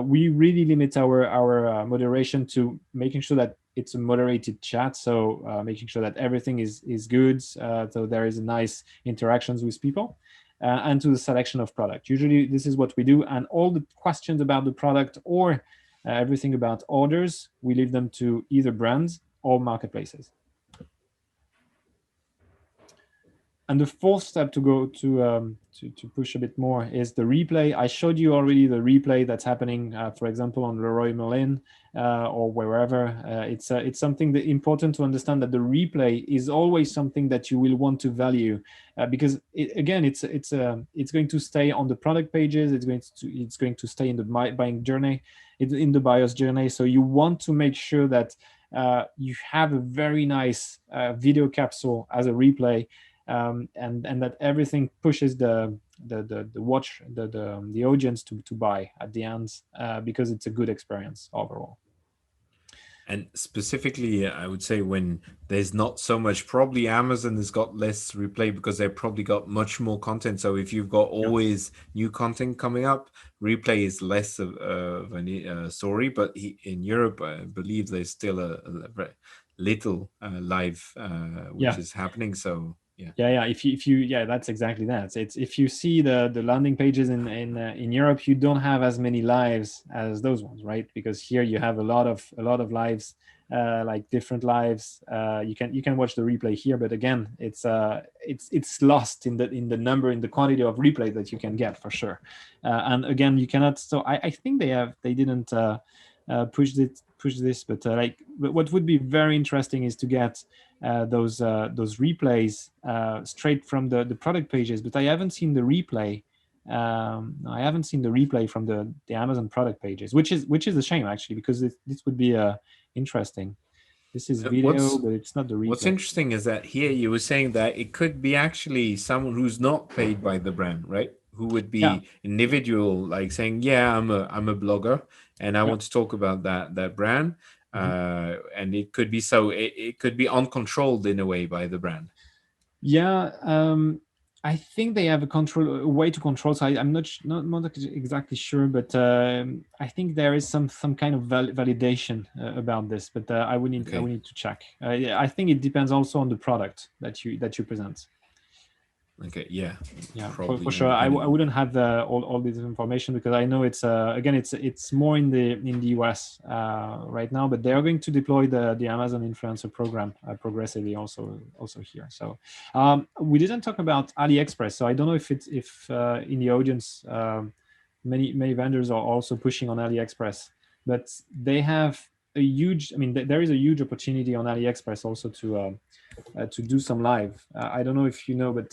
we really limit our moderation to making sure that it's a moderated chat. So making sure that everything is good, so there is a nice interactions with people. And to the selection of product. Usually this is what we do, and all the questions about the product or everything about orders, we leave them to either brands or marketplaces. And the fourth step to go to push a bit more is the replay. I showed you already the replay that's happening, for example, on Leroy Merlin or wherever. It's something that important to understand, that the replay is always something that you will want to value because it's going to stay on the product pages. It's going to stay in the buying journey, in the buyer's journey. So you want to make sure that you have a very nice video capsule as a replay. And that everything pushes the audience to buy at the end because it's a good experience overall. And specifically, I would say when there's not so much, probably Amazon has got less replay because they've probably got much more content. So if you've got always new content coming up, replay is less of a story. But in Europe, I believe there's still a little live which is happening. So if you that's exactly that. It's if you see the landing pages in Europe, you don't have as many lives as those ones, right? Because here you have a lot of lives, like different lives. You can watch the replay here, but again, it's lost in the number, in the quantity of replay that you can get for sure. And again, you cannot. So I think they didn't push this, but what would be very interesting is to get those replays straight from the product pages. But I haven't seen the replay No, I haven't seen the replay from the Amazon product pages, which is a shame actually, because this would be interesting. This is video, What's but it's not the What's replay. interesting is that here you were saying that it could be actually someone who's not paid by the brand, right? Who would Yeah, be individual, like saying, "Yeah, I'm a blogger, and I yeah. want to talk about that brand." Mhm. And it could be so it could be uncontrolled in a way by the brand. Yeah, I think they have a way to control. So I'm not exactly sure, but I think there is some kind of validation about this. But I Okay, would need to check. Yeah, I think it depends also on the product that you present. okay, yeah, Yeah, for probably, and sure. depending I on. wouldn't have all this information, because I know it's again it's more in the US right now, but they are going to deploy the Amazon influencer program progressively also here. So we didn't talk about AliExpress, so I don't know if in the audience many vendors are also pushing on AliExpress, but they have a huge. I mean, there is a huge opportunity on AliExpress also to do some live. I don't know if you know, but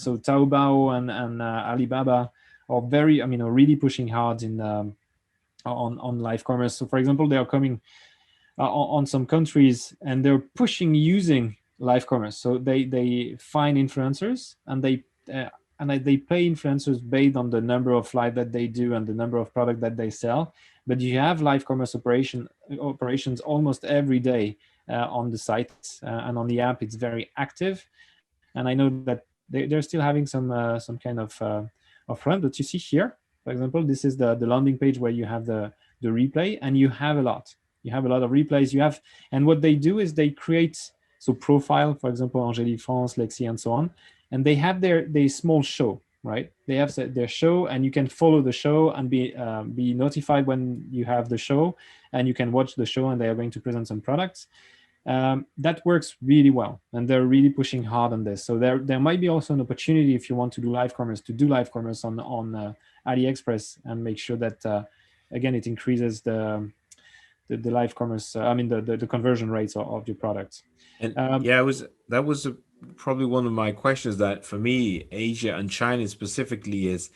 so Taobao and Alibaba are are really pushing hard in on live commerce. So, for example, they are coming on some countries and they're pushing using live commerce. So they find influencers uh, they pay influencers based on the number of live that they do and the number of product that they sell. But you have live commerce operations almost every day on the site and on the app. It's very active, and I know that they're still having some kind of problem. But you see here, for example, this is the landing page where you have the replay, and you have a lot of replays. And what they do is they create so profile, for example, Angélique France, Lexi, and so on, and they have their small show, right? They have their show, and you can follow the show and be notified when you have the show, and you can watch the show, and they are going to present some products. That works really well, and they're really pushing hard on this. So there might be also an opportunity, if you want to do live commerce, on AliExpress, and make sure that again it increases the live commerce. The conversion rates of your products. And Um, yeah, that was probably one of my questions. That for me, Asia and China specifically is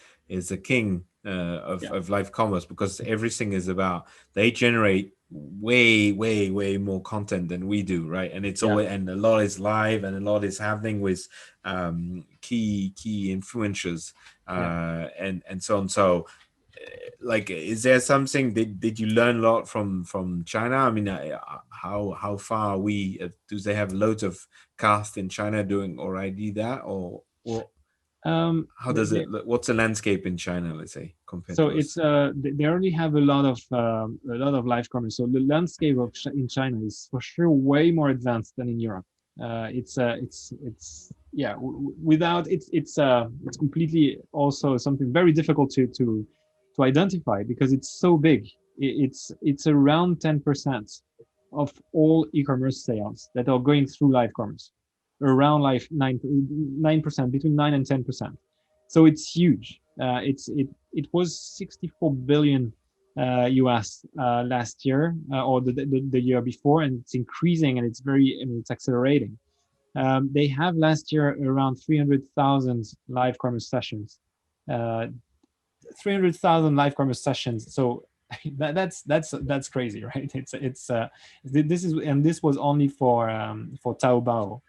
the king yeah, of live commerce, because everything is about, they generate way more content than we do, right? And it's yeah. always, and a lot is live, and a lot is happening with key influencers Yeah. and so on. So like, is there something, did you learn a lot from China? I mean, how far are we, do they have loads of cast in China doing already that, or how does They, it look? What's the landscape in China, let's say, compared so to us? it's they already have a lot of live commerce. So the landscape in China is for sure way more advanced than in Europe. It's yeah. Without it's completely also something very difficult to identify, because it's so big. It's around 10% of all e-commerce sales that are going through live commerce, around like 9%, between 9 and 10%. So it's huge. It was 64 billion US last year, or the year before, and it's increasing, and it's accelerating. They have last year around 300,000 live commerce sessions. Uh, 300,000 live commerce sessions. So that's crazy, right? This is, and this was only for Taobao.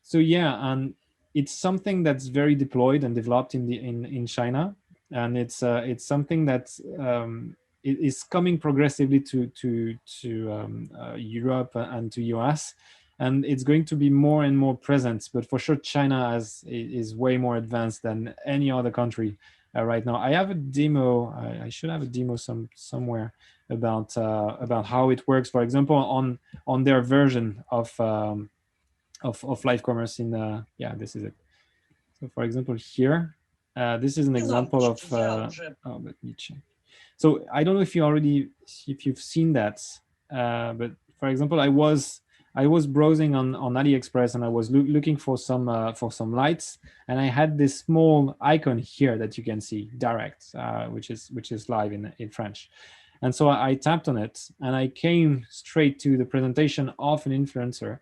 So yeah, and it's something that's very deployed and developed in China, and it's something that is coming progressively to Europe and to US, and it's going to be more and more present. But for sure, China is way more advanced than any other country right now. I have a demo. I should have a demo somewhere about how it works. For example, on their version of live commerce in yeah, this is it. So for example here, this is an example of oh, let me check. So I don't know if you've seen that, but for example, I was browsing on AliExpress, and I was looking for some lights, and I had this small icon here that you can see direct, which is live in French. And so I tapped on it, and I came straight to the presentation of an influencer,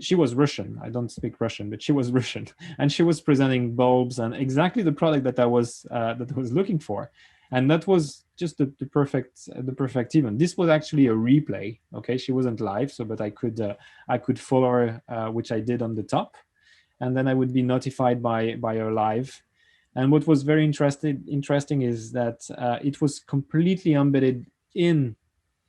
she was Russian. I don't speak Russian, but she was Russian, and she was presenting bulbs and exactly the product that I was looking for, and that was just the perfect event. This was actually a replay. Okay, she wasn't live, so but I could follow her, which I did on the top, and then I would be notified by her live. And what was very interesting is that it was completely embedded in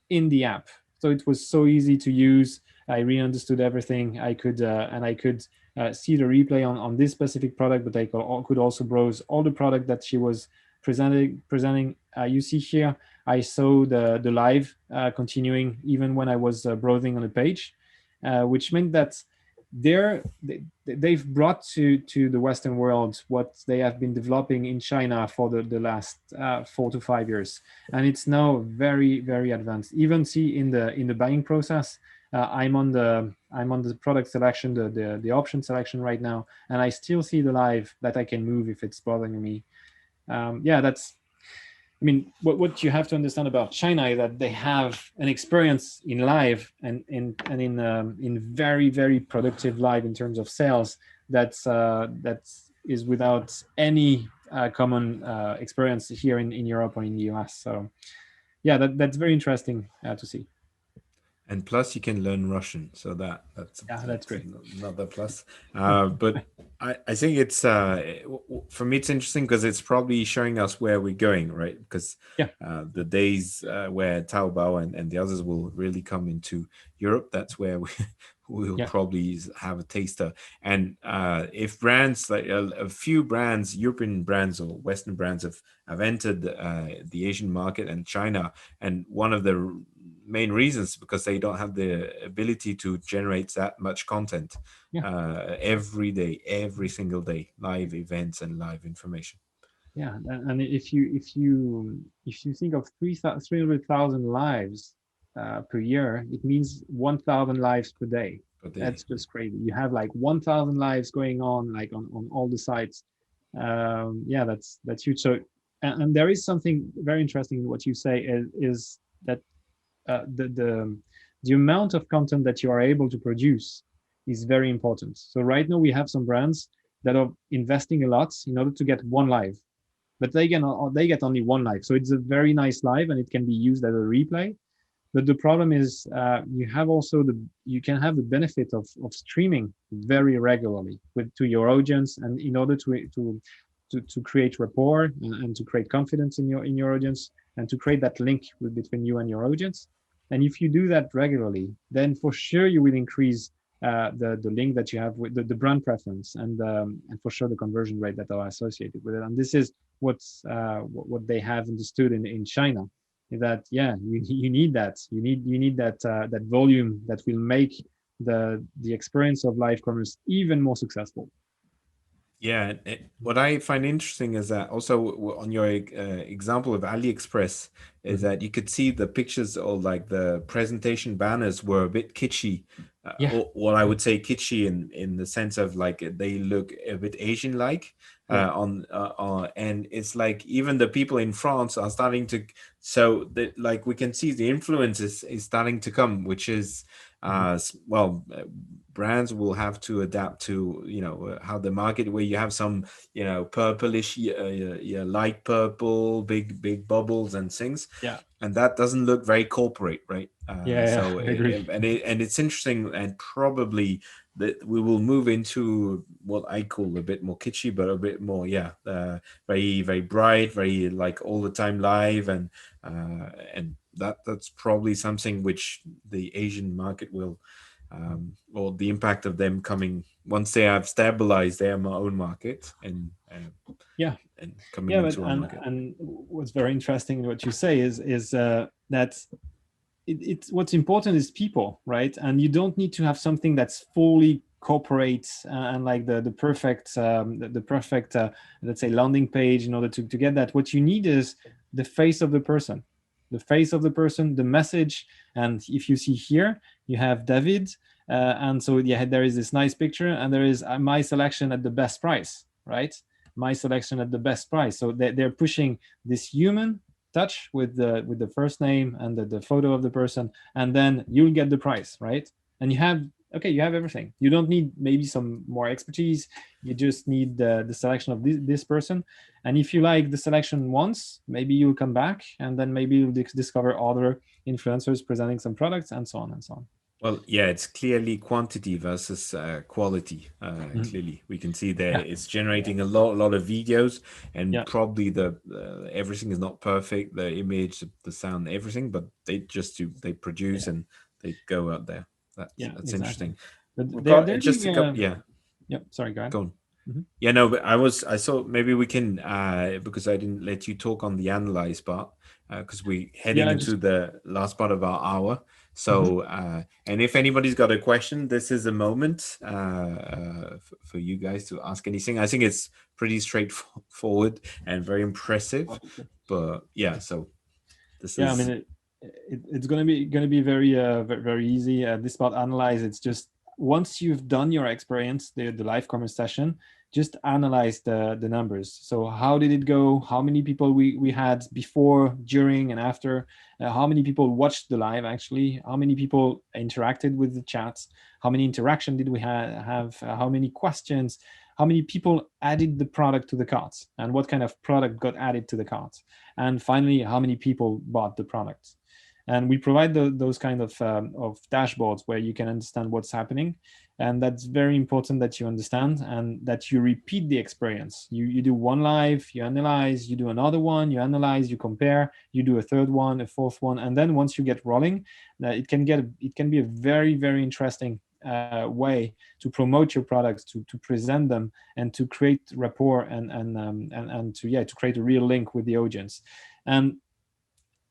the app, so it was so easy to use. I really understood everything. I could see the replay on this specific product, but I could also browse all the product that she was presenting. You see here, I saw the live continuing even when I was browsing on the page, which meant that they've brought to the Western world what they have been developing in China for the last 4 to 5 years, and it's now very, very advanced. Even see in the buying process, I'm on the product selection, the option selection right now, and I still see the live that I can move if it's bothering me. That's, I mean, what you have to understand about China is that they have an experience in live and in very, very productive live in terms of sales that is without any common experience here in Europe or in the US. So yeah, that's very interesting to see. And plus you can learn Russian, so that's great. another plus. But I think it's for me it's interesting because it's probably showing us where we're going, right? Because the days where Taobao and the others will really come into Europe, that's where we'll probably have a taster. And if brands like a few brands, European brands or Western brands have entered the Asian market and China, and one of the main reasons because they don't have the ability to generate that much content every day, every single day, live events and live information. Yeah, and if you think of 300,000 lives per year, it means 1,000 lives per day. That's just crazy. You have like 1,000 lives going on, like on all the sites. That's huge. So, and there is something very interesting in what you say is that the amount of content that you are able to produce is very important. So right now we have some brands that are investing a lot in order to get one live, but they get only one live. So it's a very nice live and it can be used as a replay. But the problem is you can have the benefit of streaming very regularly to your audience, and in order to create rapport and to create confidence in your audience and to create that link between you and your audience. And if you do that regularly, then for sure you will increase the link that you have with the brand preference and for sure the conversion rate that are associated with it. And this is what they have understood in China, is that you need that that volume that will make the experience of live commerce even more successful. Yeah, what I find interesting is that also on your example of AliExpress is that you could see the pictures or like the presentation banners were a bit kitschy. Or what I would say kitschy in the sense of like they look a bit Asian-like and it's like even the people in France are starting to, so that like we can see the influence is starting to come, which is brands will have to adapt to how the market, where you have some purplish light purple big bubbles and things, and that doesn't look very corporate, right? So I agree. And it's interesting, and probably that we will move into what I call a bit more kitschy, but a bit more very, very bright, very like all the time live, and that's probably something which the Asian market will or the impact of them coming once they have stabilized their own market and coming into our market. And what's very interesting in what you say is that it's what's important is people, right? And you don't need to have something that's fully corporate and like the perfect let's say landing page in order to get that. What you need is the face of the person, the message. And if you see here, you have David, and so there is this nice picture, and there is my selection at the best price, right? My selection at the best price. So they're pushing this human touch with the first name and the photo of the person, and then you'll get the price, right? And you have okay, you have everything. You don't need maybe some more expertise. You just need the selection of this person. And if you like the selection once, maybe you'll come back, and then maybe you'll discover other influencers presenting some products, and so on and so on. Well, yeah, it's clearly quantity versus quality. Mhm. Clearly, we can see there Yeah, it's generating a lot of videos, and yeah, probably the everything is not perfect, the image, the sound, everything, but they produce yeah, and they go out there. yeah, That's exactly. interesting. But We've they're got they're just doing a couple. Yeah, yeah. Sorry, go ahead. go on. Hmm. Yeah, no, but I saw maybe we can because I didn't let you talk on the analyze part because we're heading Yeah, into just. the last part of our hour. Mhm. So and if anybody's got a question, this is a moment for you guys to ask anything. I think it's pretty straightforward and very impressive. But yeah, so this Yeah, I mean, is it's gonna be very very easy. This part analyze. It's just once you've done your experience, the live commerce session, just analyze the numbers. So how did it go? How many people we had before, during, and after? How many people watched the live actually? How many people interacted with the chats? How many interaction did we have? How many questions? How many people added the product to the carts? And what kind of product got added to the carts? And finally, how many people bought the product? And we provide those kind of dashboards where you can understand what's happening, and that's very important that you understand and that you repeat the experience. You do one live, you analyze, you do another one, you analyze, you compare, you do a third one, a fourth one, and then once you get rolling, it can be a very very interesting way to promote your products, to present them, and to create rapport and to create a real link with the audience. And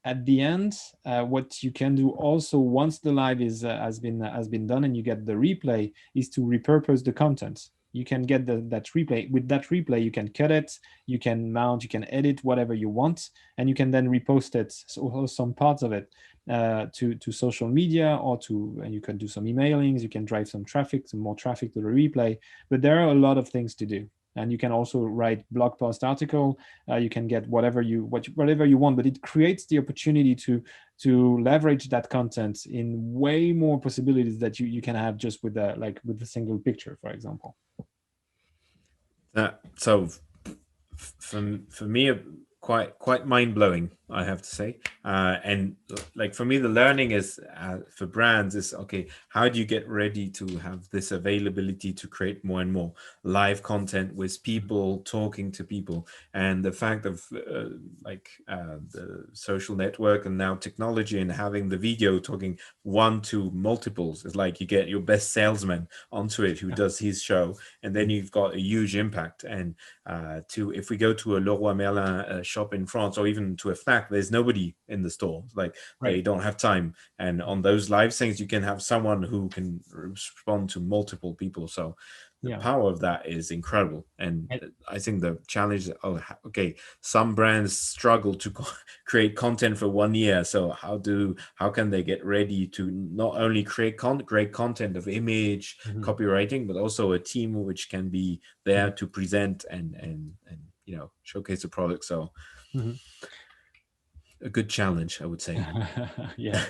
at the end, what you can do also once the live is has been done and you get the replay is to repurpose the content. You can get that replay. With that replay, you can cut it, you can mount, you can edit whatever you want, and you can then repost it, so some parts of it, to social media, or and you can do some emailings, you can drive some more traffic to the replay. But there are a lot of things to do, and you can also write blog post article. You can get whatever you want, but it creates the opportunity to leverage that content in way more possibilities that you can have just with with a single picture, for example. so for me quite mind blowing, I have to say. And like for me, the learning is for brands is okay. How do you get ready to have this availability to create more and more live content with people talking to people, and the fact of the social network and now technology and having the video talking one to multiples is like you get your best salesman onto it who Yeah. does his show, and then you've got a huge impact. And to if we go to a Leroy Merlin shop in France, or even to a Fnac, there's nobody in the store. Like Right. they don't have time. And on those live things, you can have someone who can respond to multiple people. So the Yeah. power of that is incredible. And And- I think the challenge, okay, some brands struggle to create content for 1 year. So how can they get ready to not only create great content of image, Mhm. copywriting, but also a team which can be there Mhm. to present and showcase the product. So Mhm. a good challenge, I would say. Yeah,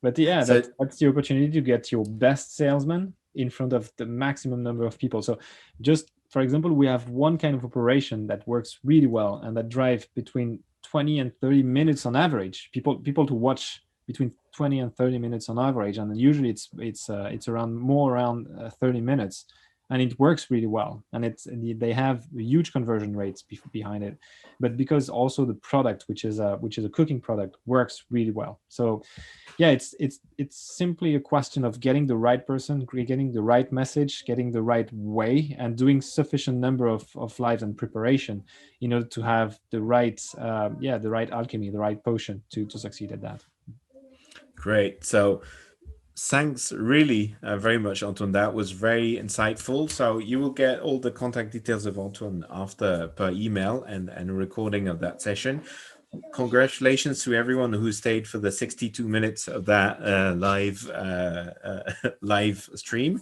but yeah, So that's the opportunity to get your best salesman in front of the maximum number of people. So just for example, we have one kind of operation that works really well and that drive between 20 and 30 minutes on average, people to watch between 20 and 30 minutes on average, and usually it's around 30 minutes, and it works really well, and they have huge conversion rates behind it. But because also the product, which is a cooking product, works really well. So yeah, it's simply a question of getting the right person, getting the right message, getting the right way, and doing sufficient number of lives and preparation in order to have the right alchemy, the right potion to succeed at that. great. So thanks really very much, Antoine. That was very insightful. So you will get all the contact details of Antoine after per email and a recording of that session. Congratulations to everyone who stayed for the 62 minutes of that live stream.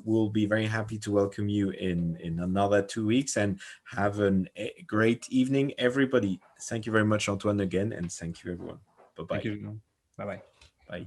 We'll be very happy to welcome you in another 2 weeks, and have a great evening, everybody. Thank you very much, Antoine, again, and thank you, everyone. Thank Bye-bye. you. Bye bye. Bye.